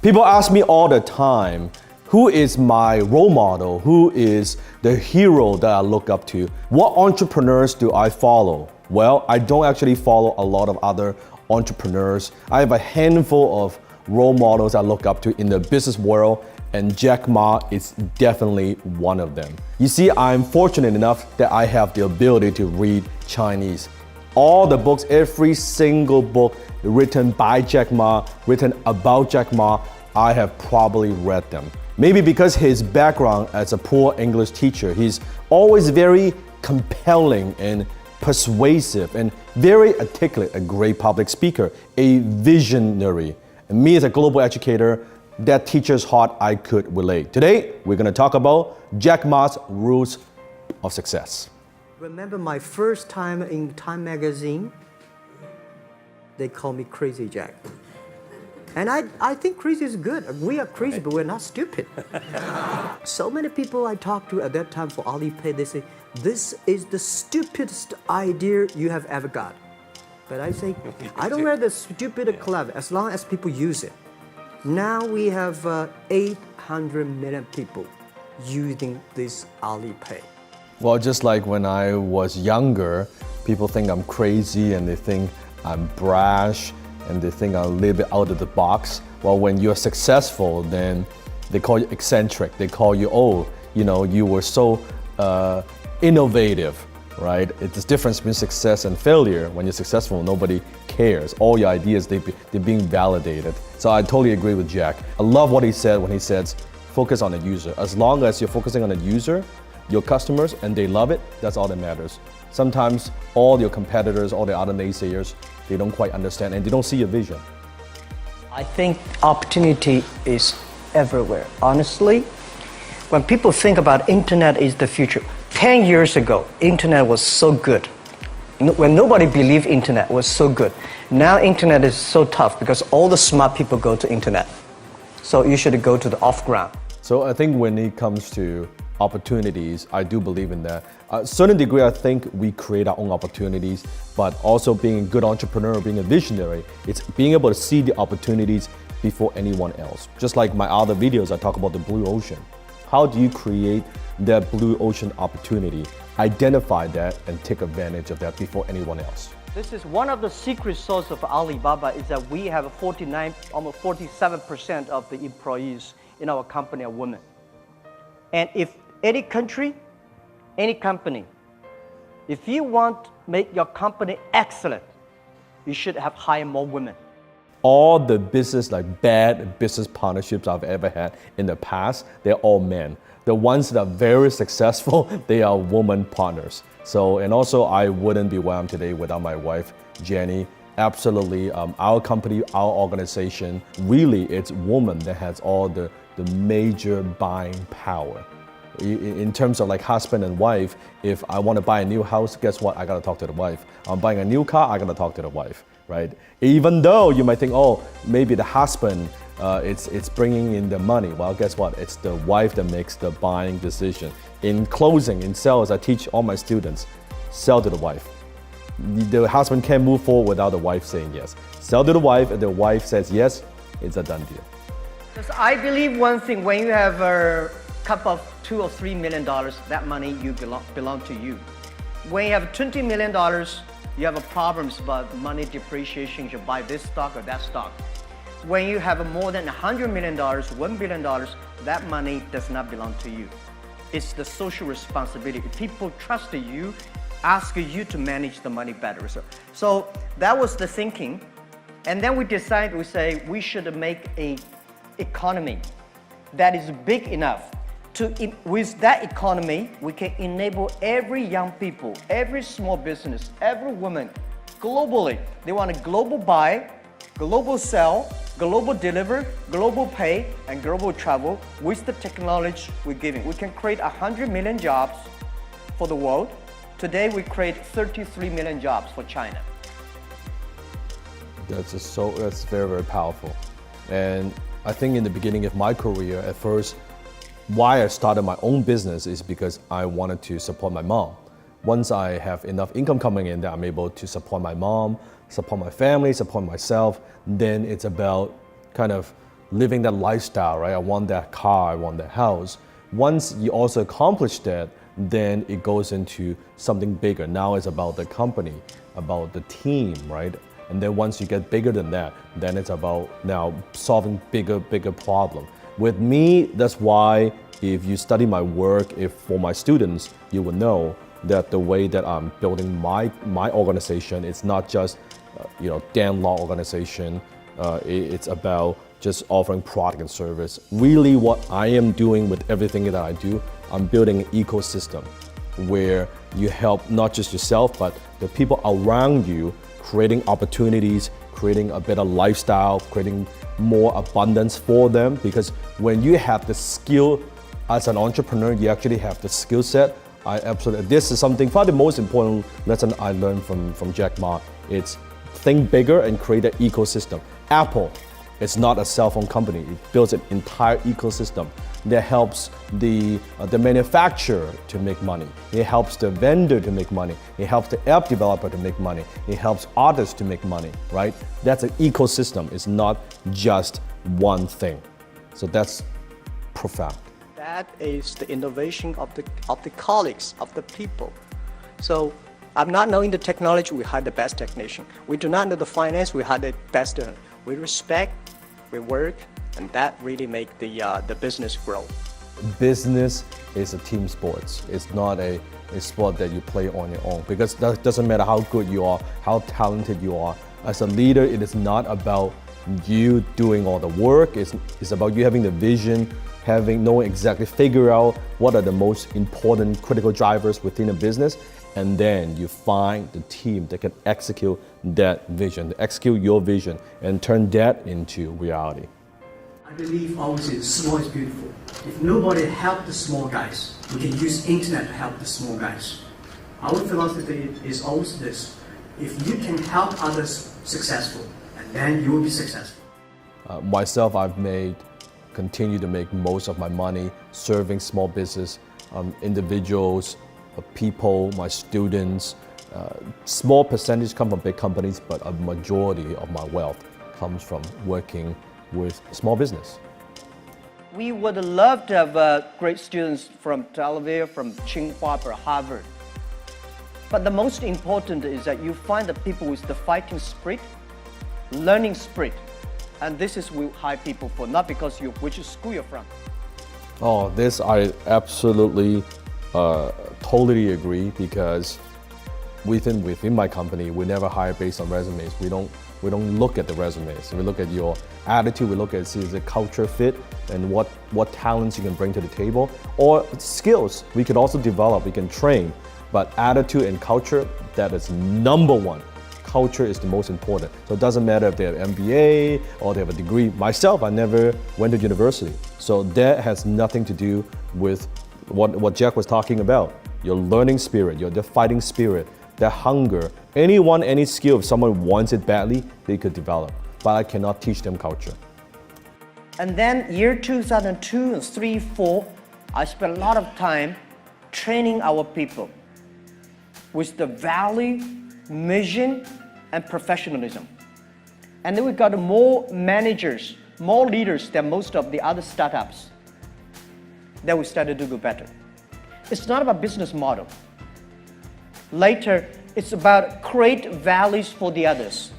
People ask me all the time, who is my role model? Who is the hero that I look up to? What entrepreneurs do I follow? Well, I don't actually follow a lot of other entrepreneurs. I have a handful of role models I look up to in the business world, and Jack Ma is definitely one of them. You see, I'm fortunate enough that I have the ability to read Chinese. All the books, every single book written by Jack Ma, written about Jack Ma, I have probably read them. Maybe because his background as a poor English teacher, he's always very compelling and persuasive and very articulate, a great public speaker, a visionary. And me as a global educator, that teacher's heart I could relate. Today, we're gonna talk about Jack Ma's rules of success. Remember my first time in Time magazine? They call me Crazy Jack. And I think crazy is good. We are crazy, but we're not stupid. So many people I talked to at that time for Alipay, they say, this is the stupidest idea you have ever got. But I say, I don't wear the stupid club as long as people use it. Now we have 800 million people using this Alipay. Well, just like when I was younger, people think I'm crazy and they think I'm brash and they think I'm a little bit out of the box. Well, when you're successful, then they call you eccentric. They call you, oh, you were so innovative, right? It's the difference between success and failure. When you're successful, nobody cares. All your ideas, they're being validated. So I totally agree with Jack. I love what he said when he says, focus on the user. As long as you're focusing on the user, your customers, and they love it, that's all that matters. Sometimes all your competitors, all the other naysayers, they don't quite understand and they don't see your vision. I think opportunity is everywhere. Honestly, when people think about internet is the future, 10 years ago, internet was so good. When nobody believed internet was so good. Now internet is so tough because all the smart people go to internet. So you should go to the off ground. So I think when it comes to opportunities, I do believe in that. A certain degree, I think we create our own opportunities, but also being a good entrepreneur, being a visionary, it's being able to see the opportunities before anyone else. Just like my other videos, I talk about the blue ocean. How do you create that blue ocean opportunity, identify that, and take advantage of that before anyone else? This is one of the secret sauce of Alibaba is that we have 49, almost 47% of the employees in our company are women. And if any country, any company, if you want to make your company excellent, you should have hire more women. All the business, like bad business partnerships I've ever had in the past, they're all men. The ones that are very successful, they are woman partners. So, and also I wouldn't be where I am today without my wife, Jenny. Absolutely, our company, our organization, really it's woman that has all the major buying power. In terms of like husband and wife, if I want to buy a new house, guess what? I got to talk to the wife. I'm buying a new car, I got to talk to the wife, right? Even though you might think, oh, maybe the husband, it's bringing in the money. Well, guess what? It's the wife that makes the buying decision. In closing, in sales, I teach all my students, sell to the wife. The husband can't move forward without the wife saying yes. Sell to the wife, and the wife says yes, it's a done deal. Because I believe one thing, when you have a cup of $2 or $3 million, that money belong to you. When you have $20 million, you have problems about money depreciation, you should buy this stock or that stock. When you have more than $100 million, $1 billion, that money does not belong to you. It's the social responsibility. People trust you, ask you to manage the money better. So that was the thinking. And then we decided, we say we should make an economy that is big enough with that economy, we can enable every young people, every small business, every woman, globally. They want a global buy, global sell, global deliver, global pay, and global travel with the technology we're giving. We can create 100 million jobs for the world. Today, we create 33 million jobs for China. That's very, very powerful. And I think in the beginning of my career, at first, why I started my own business is because I wanted to support my mom. Once I have enough income coming in that I'm able to support my mom, support my family, support myself, then it's about kind of living that lifestyle, right? I want that car, I want that house. Once you also accomplish that, then it goes into something bigger. Now it's about the company, about the team, right? And then once you get bigger than that, then it's about now solving bigger problem. With me, that's why if you study my work, if for my students, you will know that the way that I'm building my organization, it's not just Dan Law organization. It's about just offering product and service. Really what I am doing with everything that I do, I'm building an ecosystem where you help not just yourself, but the people around you, creating opportunities, creating a better lifestyle, creating more abundance for them. Because when you have the skill as an entrepreneur, you actually have the skill set. This is something, probably the most important lesson I learned from Jack Ma. It's think bigger and create an ecosystem. Apple is not a cell phone company. It builds an entire ecosystem that helps the manufacturer to make money. It helps the vendor to make money. It helps the app developer to make money. It helps artists to make money, right? That's an ecosystem. It's not just one thing. So that's profound. That is the innovation of the colleagues, of the people. So I'm not knowing the technology, we hire the best technician. We do not know the finance, we hire the best. We respect, we work, and that really make the business grow. Business is a team sport. It's not a sport that you play on your own, because that doesn't matter how good you are, how talented you are. As a leader, it is not about you doing all the work. It's about you having the vision, knowing exactly, figure out what are the most important critical drivers within a business, and then you find the team that can execute that vision, execute your vision, and turn that into reality. I believe always small is beautiful. If nobody help the small guys, we can use internet to help the small guys. Our philosophy is always this: if you can help others successful, and then you will be successful. Myself, continue to make most of my money serving small business, individuals, people, my students. Small percentage come from big companies, but a majority of my wealth comes from working with small business. We would love to have great students from Tel Aviv, from Tsinghua or Harvard. But the most important is that you find the people with the fighting spirit, learning spirit. And this is we hire people for, not because which school you're from. Oh, this I absolutely, totally agree, because within my company, we never hire based on resumes. We don't look at the resumes. We look at your attitude. We look at the culture fit and what talents you can bring to the table, or skills we can also develop. We can train, but attitude and culture, that is number one. Culture is the most important. So it doesn't matter if they have MBA or they have a degree. Myself, I never went to university. So that has nothing to do with what Jack was talking about. Your learning spirit, the fighting spirit, that hunger. Any skill, if someone wants it badly, they could develop. But I cannot teach them culture. And then year 2002 and 3, 4, I spent a lot of time training our people with the value, mission, and professionalism. And then we got more managers, more leaders than most of the other startups. Then we started to do better. It's not about business model. Later, it's about create values for the others.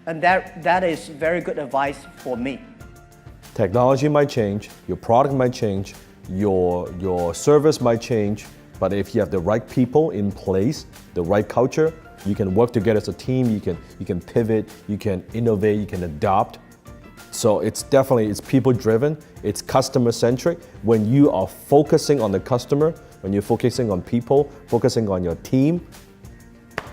And that is very good advice for me. Technology might change, your product might change, your service might change, but if you have the right people in place, the right culture, you can work together as a team, you can pivot, you can innovate, you can adopt. So it's people driven, it's customer centric. When you are focusing on the customer, when you're focusing on people, focusing on your team,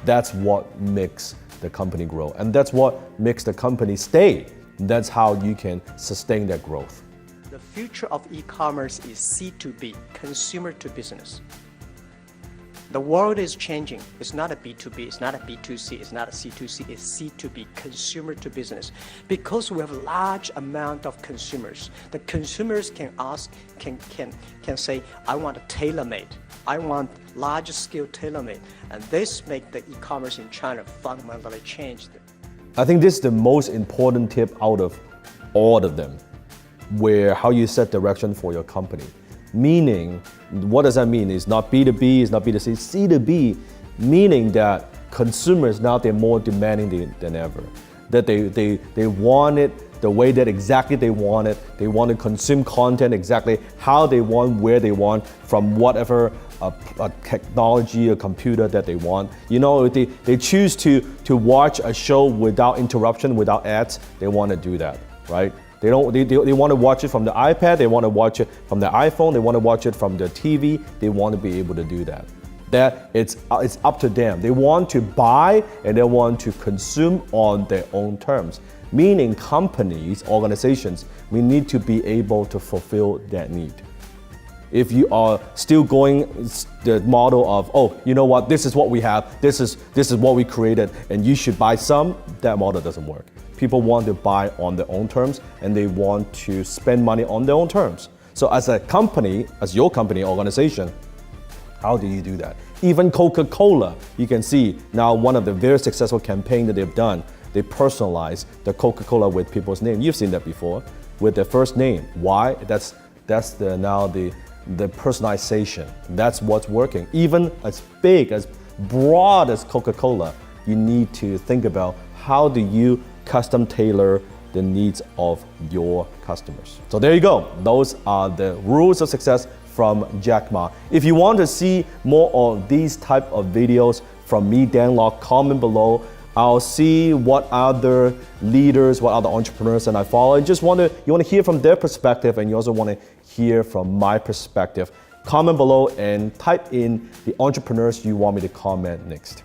that's what makes the company grow. And that's what makes the company stay. That's how you can sustain that growth. The future of e-commerce is C2B, consumer to business. The world is changing. It's not a B2B, it's not a B2C, it's not a C2C, it's C2B, consumer to business. Because we have a large amount of consumers, the consumers can ask, can say, I want a tailor-made. I want large scale tailor-made. And this makes the e-commerce in China fundamentally changed. I think this is the most important tip out of all of them, where how you set direction for your company. Meaning, what does that mean? It's not B2B, it's not B2C, C2B, meaning that consumers now they're more demanding than ever. That they want it the way that exactly they want it. They want to consume content exactly how they want, where they want, from whatever a technology, a computer that they want. You know, they choose to watch a show without interruption, without ads. They want to do that, right? They want to watch it from the iPad, they want to watch it from the iPhone, they want to watch it from the TV. They want to be able to do that. That it's up to them. They want to buy and they want to consume on their own terms. Meaning companies, organizations, we need to be able to fulfill that need. If you are still going the model of, oh, you know what, this is what we have, this is what we created, and you should buy some, that model doesn't work. People want to buy on their own terms and they want to spend money on their own terms. So as a company, as your company, organization, how do you do that? Even Coca-Cola, you can see now one of the very successful campaigns that they've done, they personalize the Coca-Cola with people's name. You've seen that before, with their first name. Why? That's the personalization. That's what's working. Even as big, as broad as Coca-Cola, you need to think about how do you custom tailor the needs of your customers. So there you go. Those are the rules of success from Jack Ma. If you want to see more of these type of videos from me, Dan Lok, comment below. I'll see what other leaders, what other entrepreneurs that I follow. You want to hear from their perspective, and you also want to hear from my perspective. Comment below and type in the entrepreneurs you want me to comment next.